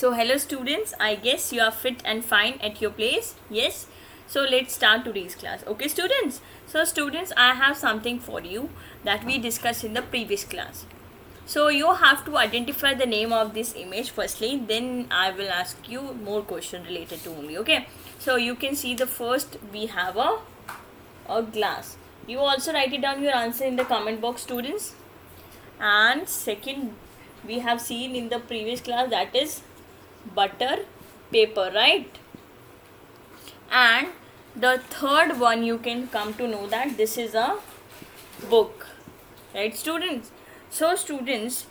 So hello students, I guess you are fit and fine at your place. Yes. So let's start today's class. Okay students. So students, I have something for you that we discussed in the previous class. So you have to identify the name of this image firstly, then I will ask you more question related to only. Okay. So you can see the first we have a glass. You also write it down your answer in the comment box students. And second we have seen in the previous class, that is butter paper, right? And the third one you can come to know that this is a book, right students? So students,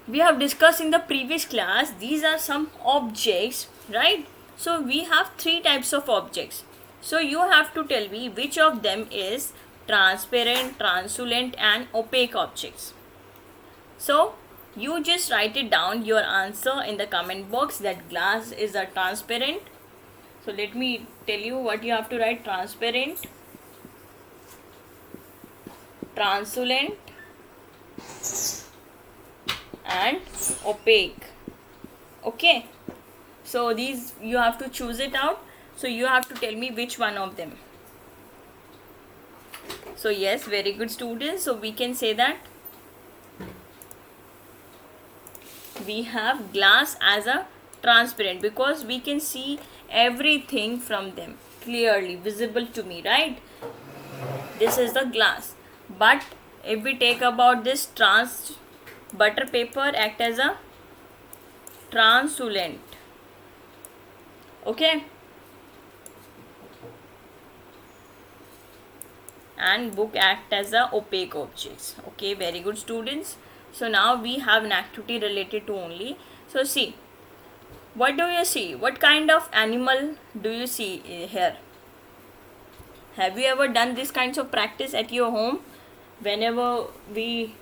we have discussed in the previous class, these are some objects, right? So we have three types of objects. So you have to tell me which of them is transparent, translucent and opaque objects. So you just write it down your answer in the comment box that glass is a transparent. So let me tell you what you have to write: transparent, translucent and opaque. Okay, so these you have to choose it out. So you have to tell me which one of them. So yes, very good students. So we can say that we have glass as a transparent because we can see everything from them clearly visible to me, right? This is the glass. But if we take about this butter paper act as a translucent. Okay, and book act as a opaque objects. Okay, very good students. So now we have an activity related to only. So see, what do you see? What kind of animal do you see here? Have you ever done this kinds of practice at your home? Whenever we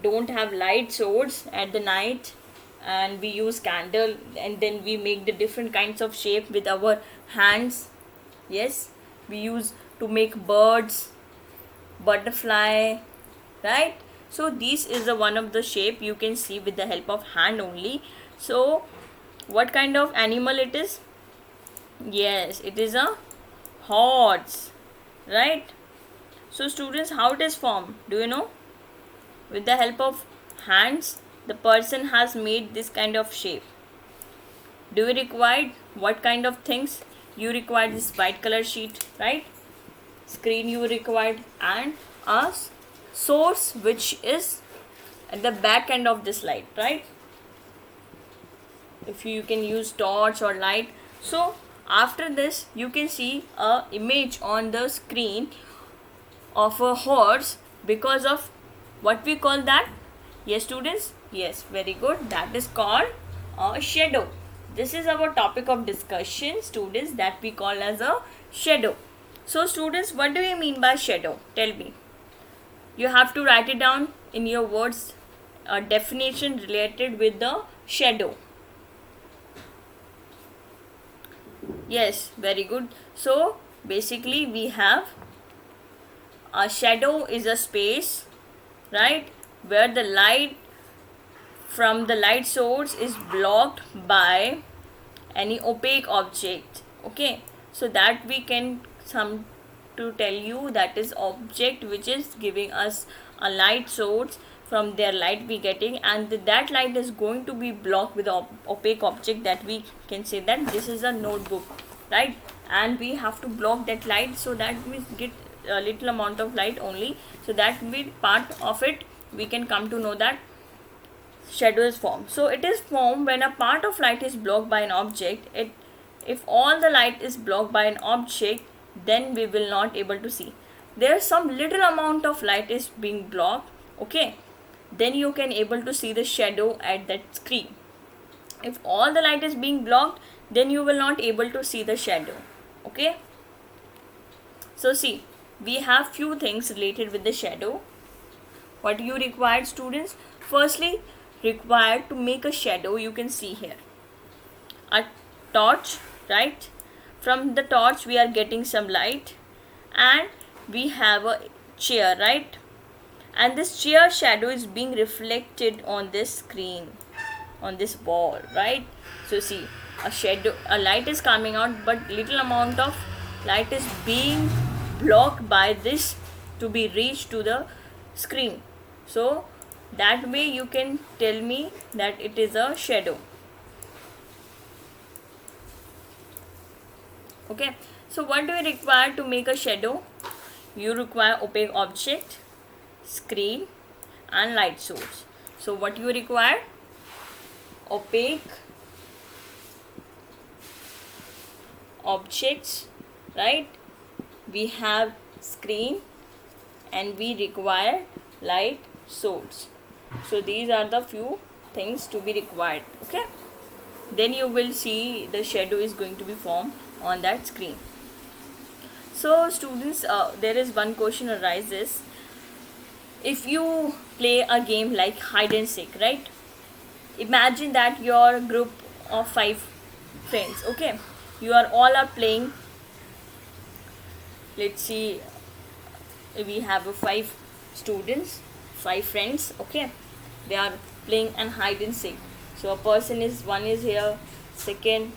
don't have light source at the night and we use candle and then we make the different kinds of shape with our hands. Yes, we use to make birds, butterfly, right? So this is the one of the shape you can see with the help of hand only. So what kind of animal it is? Yes, it is a horse, right? So students, how it is formed, do you know? With the help of hands, the person has made this kind of shape. Do you require what kind of things? You require this white color sheet, right? Screen you required, and a source which is at the back end of this light, right? If you can use torch or light. So after this you can see a image on the screen of a horse because of what we call that. Yes students, yes, very good, that is called a shadow. This is our topic of discussion students, that we call as a shadow. So students, what do you mean by shadow? Tell me. You have to write it down in your words, a definition related with the shadow. Yes, very good. So basically we have a shadow is a space, right, where the light from the light source is blocked by any opaque object. Okay, so that we can some to tell you that is object which is giving us a light source, from their light we getting, and that light is going to be blocked with opaque object, that we can say that this is a notebook, right? And we have to block that light so that we get a little amount of light only, so that we part of it we can come to know that shadow is formed. So it is formed when a part of light is blocked by an object. If all the light is blocked by an object, then we will not able to see. There some little amount of light is being blocked, okay, then you can able to see the shadow at that screen. If all the light is being blocked, then you will not able to see the shadow. Okay, so see, we have few things related with the shadow. What you required students? Firstly, required to make a shadow, you can see here a torch, right? From the torch we are getting some light, and we have a chair, right? And this chair shadow is being reflected on this screen, on this wall, right? So see, a light is coming out, but little amount of light is being blocked by this to be reached to the screen. So that way you can tell me that it is a shadow. Okay, so what do you require to make a shadow? You require opaque object, screen, and light source. So what you require? Opaque objects, right? We have screen and we require light source. So these are the few things to be required. Okay, then you will see the shadow is going to be formed on that screen. So students, there is one question arises. If you play a game like hide and seek, right? Imagine that your group of 5 friends, okay? You are all are playing. Let's see, we have 5 students, 5 friends, okay? They are playing and hide and seek. So a person is, one is here, second.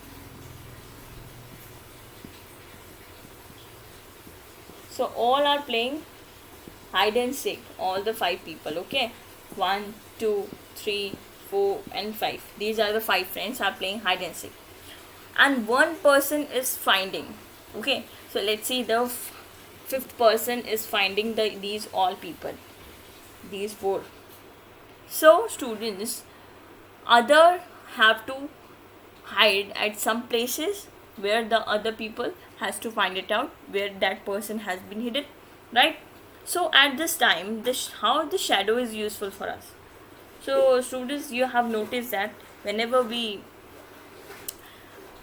So all are playing hide and seek, all the 5 people, okay? 1, 2, 3, 4 and 5. These are the 5 friends are playing hide and seek. And one person is finding, okay? So let's see, the fifth person is finding these all people, these 4. So students, other have to hide at some places where the other people has to find it out where that person has been hidden, right? So at this time, how the shadow is useful for us. So students, you have noticed that whenever we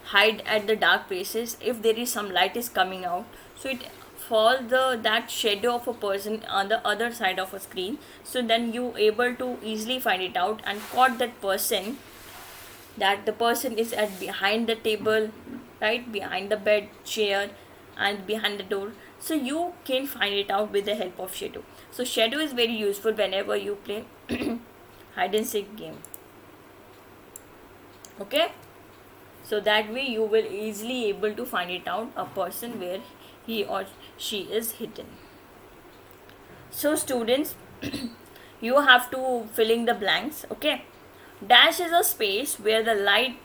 hide at the dark places, if there is some light is coming out, so it fall that shadow of a person on the other side of a screen, so then you able to easily find it out and caught that person, that the person is at behind the table, right, behind the bed, chair, and behind the door. So you can find it out with the help of shadow. So shadow is very useful whenever you play hide and seek game, okay? So that way you will easily able to find it out a person where he or she is hidden. So students, you have to fill in the blanks, okay? Dash is a space where the light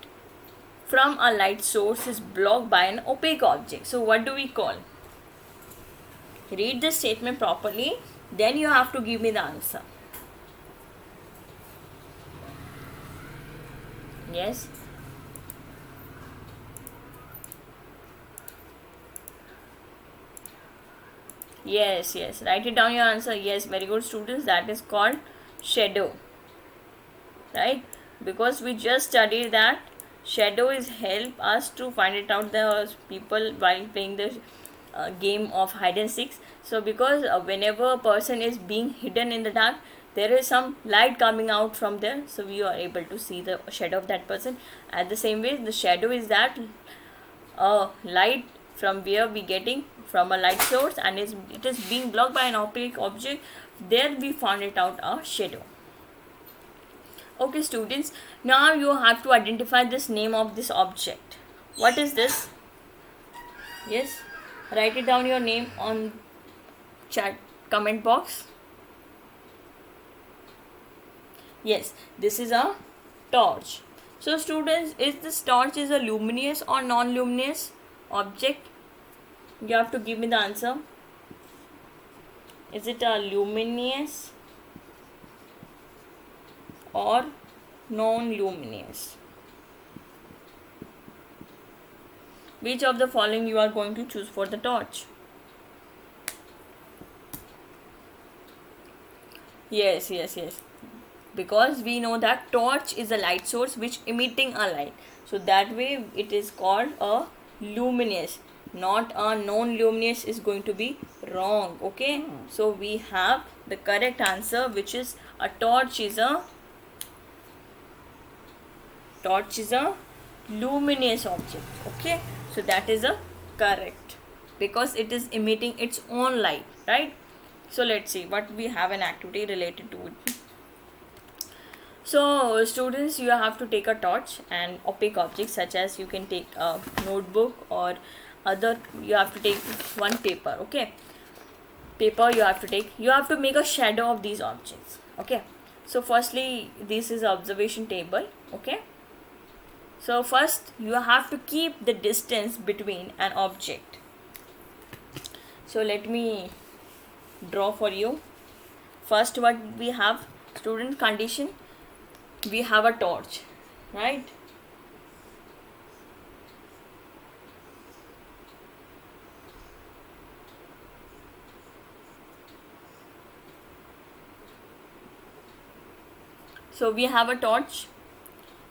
from a light source is blocked by an opaque object. So what do we call? Read the statement properly, then you have to give me the answer. Yes. Yes, write it down your answer. Yes, very good students, that is called shadow, right? Because we just studied that shadow is help us to find it out the people while playing the game of hide and seek. So because whenever a person is being hidden in the dark, there is some light coming out from there, so we are able to see the shadow of that person. At the same way, the shadow is that light from where we getting from a light source, and it is being blocked by an opaque object, there we found it out a shadow. Okay students, now you have to identify this name of this object. What is this? Yes, write it down your name on chat comment box. Yes, this is a torch. So students, is this torch is a luminous or non-luminous object? You have to give me the answer. Is it a luminous or non-luminous? Which of the following you are going to choose for the torch? Yes. Because we know that torch is a light source which emitting a light. So that way it is called a luminous. Not a non-luminous is going to be wrong, okay? So we have the correct answer, which is a torch is a luminous object, okay? So that is a correct, because it is emitting its own light, right? So let's see what we have an activity related to it. So students, you have to take a torch and opaque objects, such as you can take a notebook or other. You have to take one paper. Okay, paper you have to take. You have to make a shadow of these objects. Okay, so firstly, this is observation table. Okay, so first you have to keep the distance between an object. So let me draw for you. First, what we have, student condition, we have a torch, right? So we have a torch.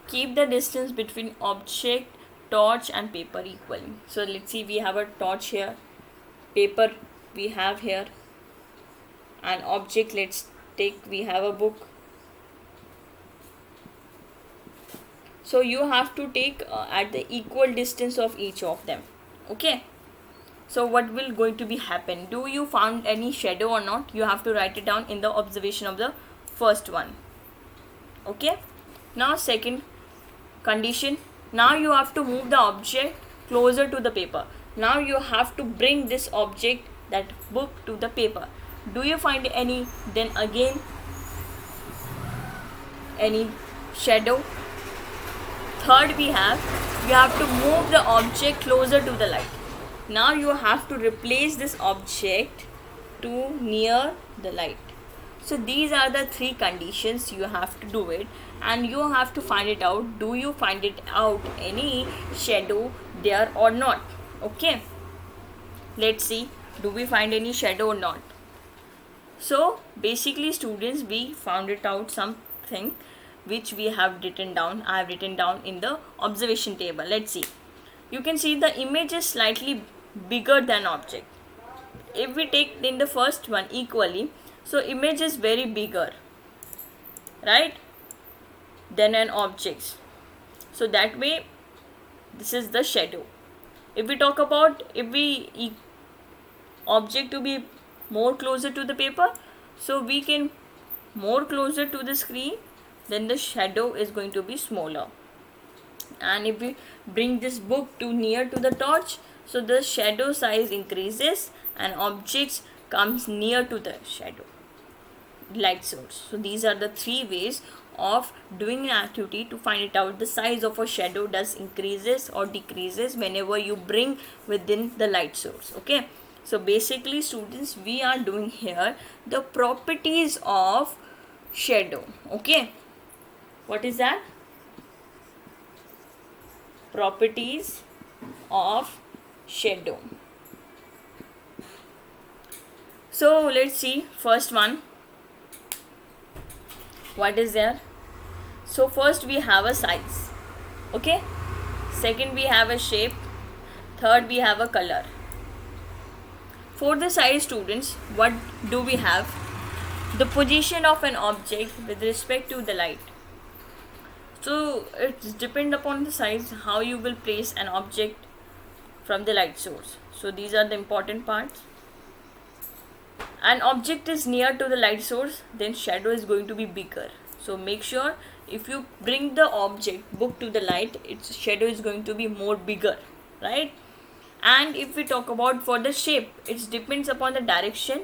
Keep the distance between object, torch and paper equally. So let's see, we have a torch here, paper we have here, an object, let's take, we have a book. So you have to take at the equal distance of each of them. Okay, so what will going to be happen? Do you found any shadow or not? You have to write it down in the observation of the first one. Okay, now second condition, now you have to move the object closer to the paper. Now you have to bring this object, that book, to the paper. Do you find any? Then again, any shadow? Third, we have to move the object closer to the light. Now you have to replace this object to near the light. So these are the three conditions you have to do it, and you have to find it out. Do you find it out any shadow there or not? Okay, let's see, do we find any shadow or not? So basically students, we found it out something which we have written down. I have written down in the observation table. Let's see, you can see the image is slightly bigger than object. If we take in the first one equally, so image is very bigger, right, than an object. So that way, this is the shadow. If we talk about, if we object to be more closer to the paper, so we can more closer to the screen, then the shadow is going to be smaller. And if we bring this book to near to the torch, so the shadow size increases and objects comes near to the shadow light source. So these are the three ways of doing an activity to find it out. The size of a shadow does increases or decreases whenever you bring within the light source. Okay, so basically students, we are doing here the properties of shadow. Okay, what is that? Properties of shadow. So let's see, first one, what is there? So first we have a size. Okay, second we have a shape, third we have a color. For the size, students, what do we have? The position of an object with respect to the light. So it's depend upon the size how you will place an object from the light source. So these are the important parts. An object is near to the light source, then shadow is going to be bigger. So make sure if you bring the object book to the light, its shadow is going to be more bigger, right? And if we talk about for the shape, it depends upon the direction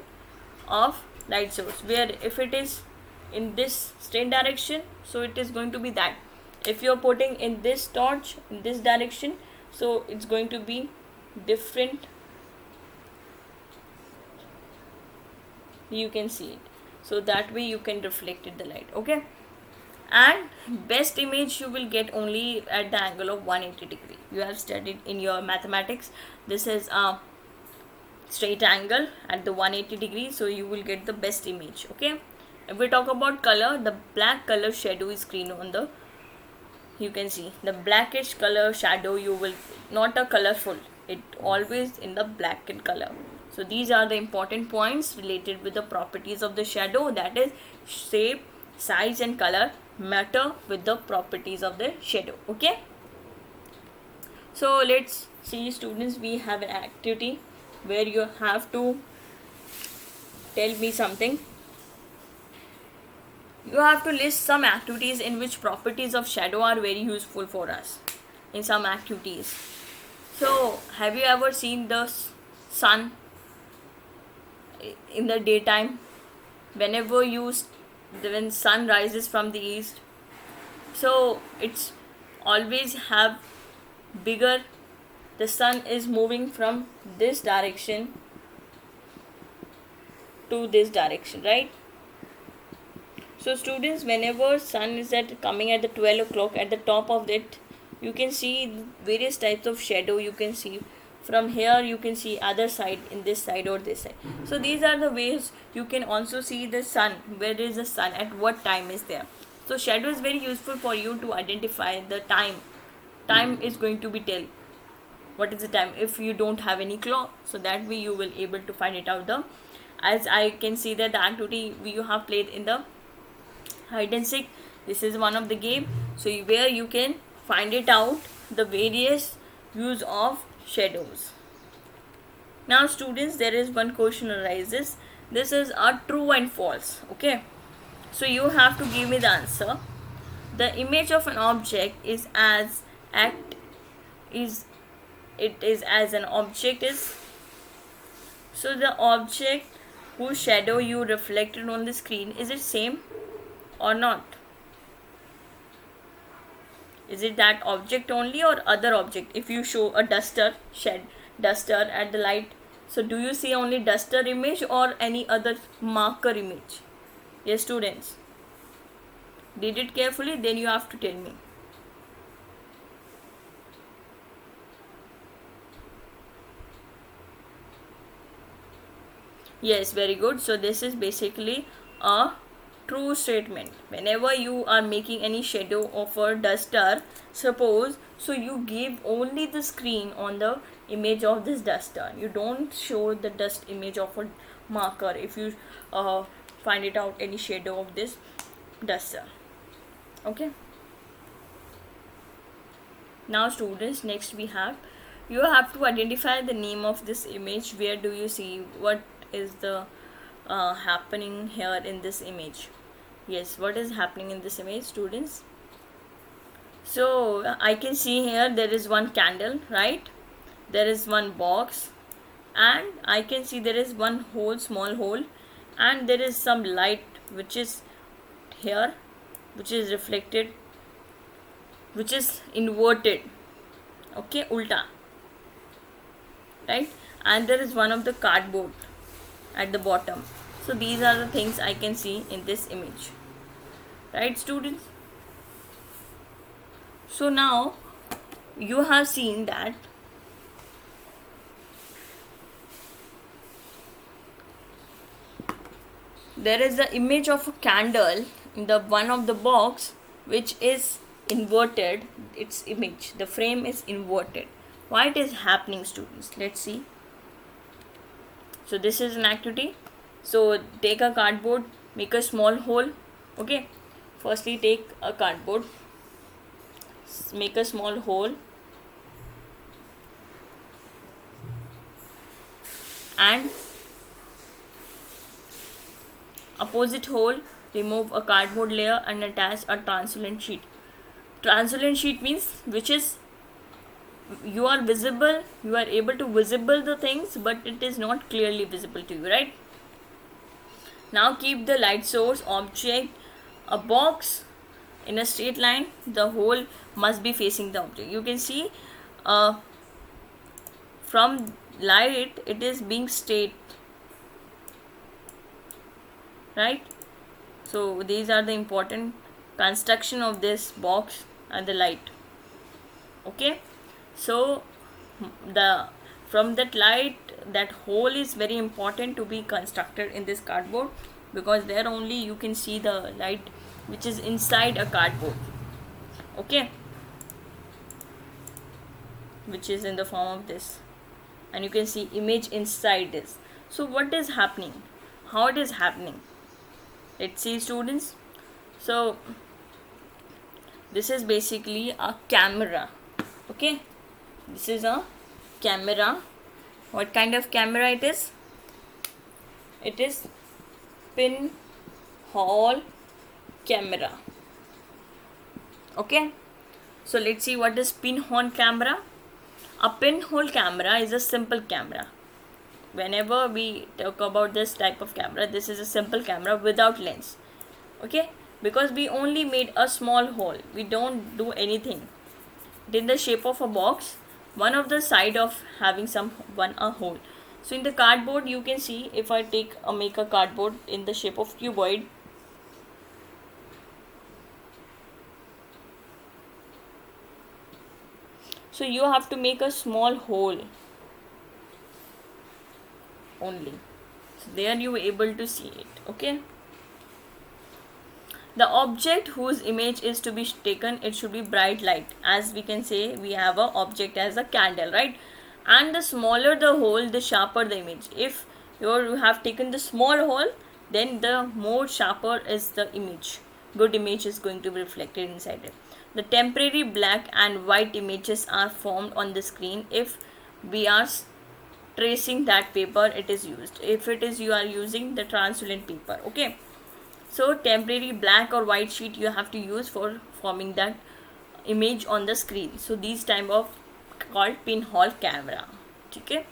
of light source, where if it is in this straight direction, so it is going to be that. If you are putting in this torch in this direction, so it's going to be different. You can see it, so that way you can reflect it the light. Okay, and best image you will get only at the angle of 180 degree. You have studied in your mathematics, this is a straight angle at the 180 degree, so you will get the best image. Okay, if we talk about color, the black color shadow is green on the, you can see the blackish color shadow, you will not a colorful, it always in the black in color. So these are the important points related with the properties of the shadow, that is shape, size and color matter with the properties of the shadow. Okay, so let's see students, we have an activity where you have to tell me something. You have to list some activities in which properties of shadow are very useful for us in some activities. So have you ever seen the sun in the daytime? Whenever when sun rises from the east, so it's always have bigger, the sun is moving from this direction to this direction, right? So students, whenever sun is coming at the 12 o'clock, at the top of it you can see various types of shadow. You can see from here, you can see other side, in this side or this side. So these are the ways you can also see the sun, where is the sun, at what time is there. So shadow is very useful for you to identify the time is going to be tell what is the time if you don't have any clock. So that way you will able to find it out. The as I can see that the activity you have played in the hide and seek, this is one of the game, so where you can find it out the various use of shadows. Now students, there is one question arises. This is a true and false. Okay, so you have to give me the answer. The image of an object is as act is it is as an object is. So the object whose shadow you reflected on the screen, is it same or not? Is it that object only or other object? If you show a duster at the light, so do you see only duster image or any other marker image? Yes students, read it carefully, then you have to tell me. Yes, very good. So this is basically a true statement. Whenever you are making any shadow of a duster, suppose, so you give only the screen on the image of this duster. You don't show the dust image of a marker if you find it out any shadow of this duster. Okay. Now students, next we have, you have to identify the name of this image. Where do you see what is the happening here in this image? Yes, what is happening in this image students? So I can see here there is one candle, right? There is one box, and I can see there is one hole, small hole, and there is some light which is here, which is reflected, which is inverted, okay, ulta, right? And there is one of the cardboard at the bottom. So these are the things I can see in this image, right students? So now you have seen that there is the image of a candle in the one of the box which is inverted. Its image, the frame is inverted. Why it is happening students? Let's see. So this is an activity. So take a cardboard, make a small hole. Okay, firstly take a cardboard, make a small hole, and opposite hole remove a cardboard layer and attach a translucent sheet. Translucent sheet means which is you are visible, you are able to visible the things, but it is not clearly visible to you, right? Now keep the light source object a box in a straight line. The hole must be facing the object. You can see from light it is being straight, right? So these are the important construction of this box and the light. Okay, so the from that light, that hole is very important to be constructed in this cardboard, because there only you can see the light which is inside a cardboard. Okay, which is in the form of this, and you can see image inside this. So what is happening, how it is happening? Let's see students. So this is basically a camera. Okay, this is a camera. What kind of camera it is? It is pinhole camera. Okay, so let's see what is pinhole camera. A pinhole camera is a simple camera. Whenever we talk about this type of camera, this is a simple camera without lens. Okay, because we only made a small hole, we don't do anything. It in the shape of a box, one of the side of having a hole. So in the cardboard you can see, if I make a cardboard in the shape of cuboid, so you have to make a small hole only, so there you are able to see it. Okay, the object whose image is to be taken, it should be bright light. As we can say, we have a object as a candle, right? And the smaller the hole, the sharper the image. If you have taken the small hole, then the more sharper is the image. Good image is going to be reflected inside it. The temporary black and white images are formed on the screen if we are tracing that paper it is used. If it is you are using the translucent paper. Okay, so temporary black or white sheet you have to use for forming that image on the screen. So these type of called pinhole camera. Okay,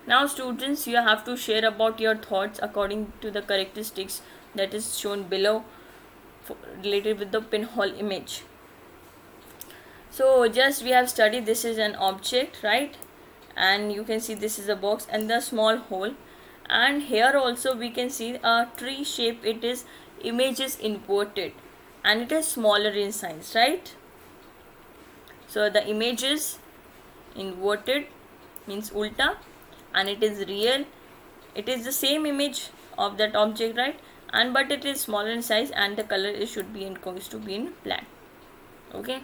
now students, you have to share about your thoughts according to the characteristics that is shown below related with the pinhole image. So just we have studied, this is an object, right? And you can see this is a box and the small hole, and here also we can see a tree shape. It is image is inverted and it is smaller in size, right? So the image is inverted, means ulta, and it is real. It is the same image of that object, right? And but it is smaller in size, and the color is should be in going to be in black. Okay,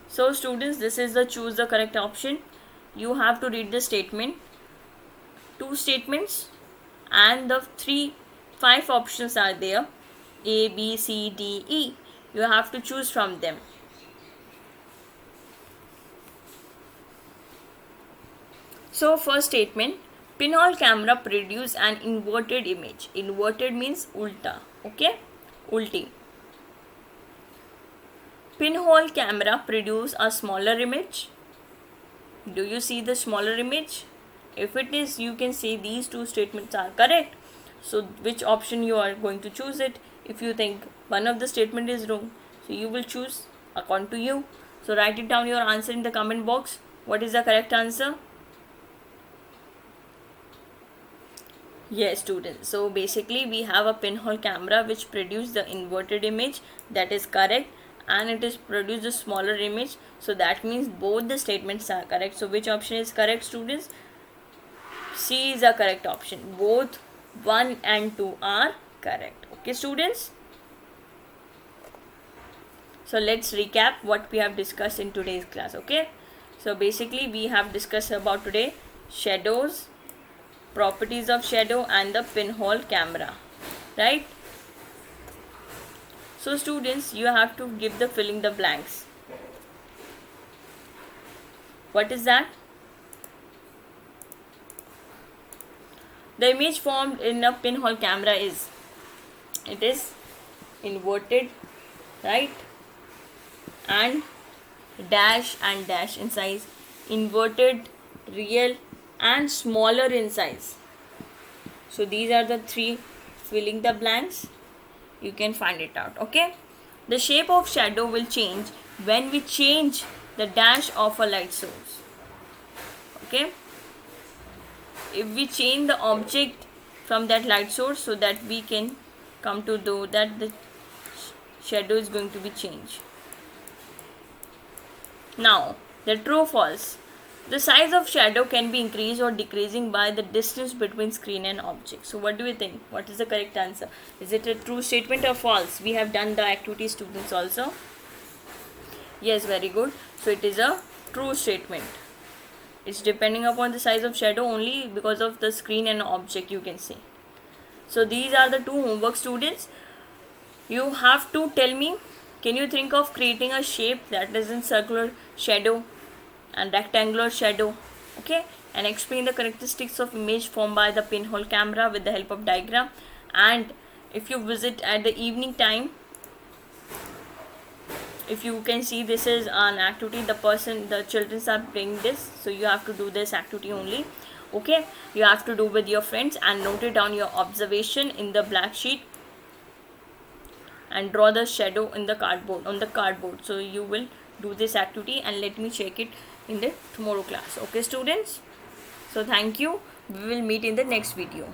so students, this is the choose the correct option. You have to read the statement, two statements, and the five options are there, A, B, C, D, E. You have to choose from them. So first statement, pinhole camera produce an inverted image. Inverted means ulta. Okay, ulti. Pinhole camera produce a smaller image. Do you see the smaller image? If it is, you can say these two statements are correct. So which option you are going to choose it? If you think one of the statement is wrong, so you will choose according to you. So write it down your answer in the comment box. What is the correct answer? Yes, students. So basically we have a pinhole camera which produce the inverted image. That is correct. And it is produce a smaller image. So that means both the statements are correct. So which option is correct, students? C is the correct option. Both 1 and 2 are correct. Okay, students. So let's recap what we have discussed in today's class. Okay. So basically we have discussed about today shadows, properties of shadow, and the pinhole camera, right? So students, you have to give the filling the blanks. What is that? The image formed in a pinhole camera is, it is inverted, right? And dash in size, inverted, real, and smaller in size. So these are the three filling the blanks. You can find it out. Okay, the shape of shadow will change when we change the dash of a light source. Okay, if we change the object from that light source, so that we can come to know that the shadow is going to be changed. Now the true false. The size of shadow can be increased or decreasing by the distance between screen and object. So what do you think? What is the correct answer? Is it a true statement or false? We have done the activity, students, also. Yes, very good. So it is a true statement. It's depending upon the size of shadow only because of the screen and object, you can say. So these are the two homework, students. You have to tell me, can you think of creating a shape that is in circular shadow and rectangular shadow? Okay, and explain the characteristics of image formed by the pinhole camera with the help of diagram. And if you visit at the evening time, if you can see, this is an activity, the children are playing this, so you have to do this activity only. Okay, you have to do with your friends and note it down your observation in the black sheet and draw the shadow in the cardboard. So you will do this activity and let me check it in the tomorrow class. Okay students, so thank you, we will meet in the next video.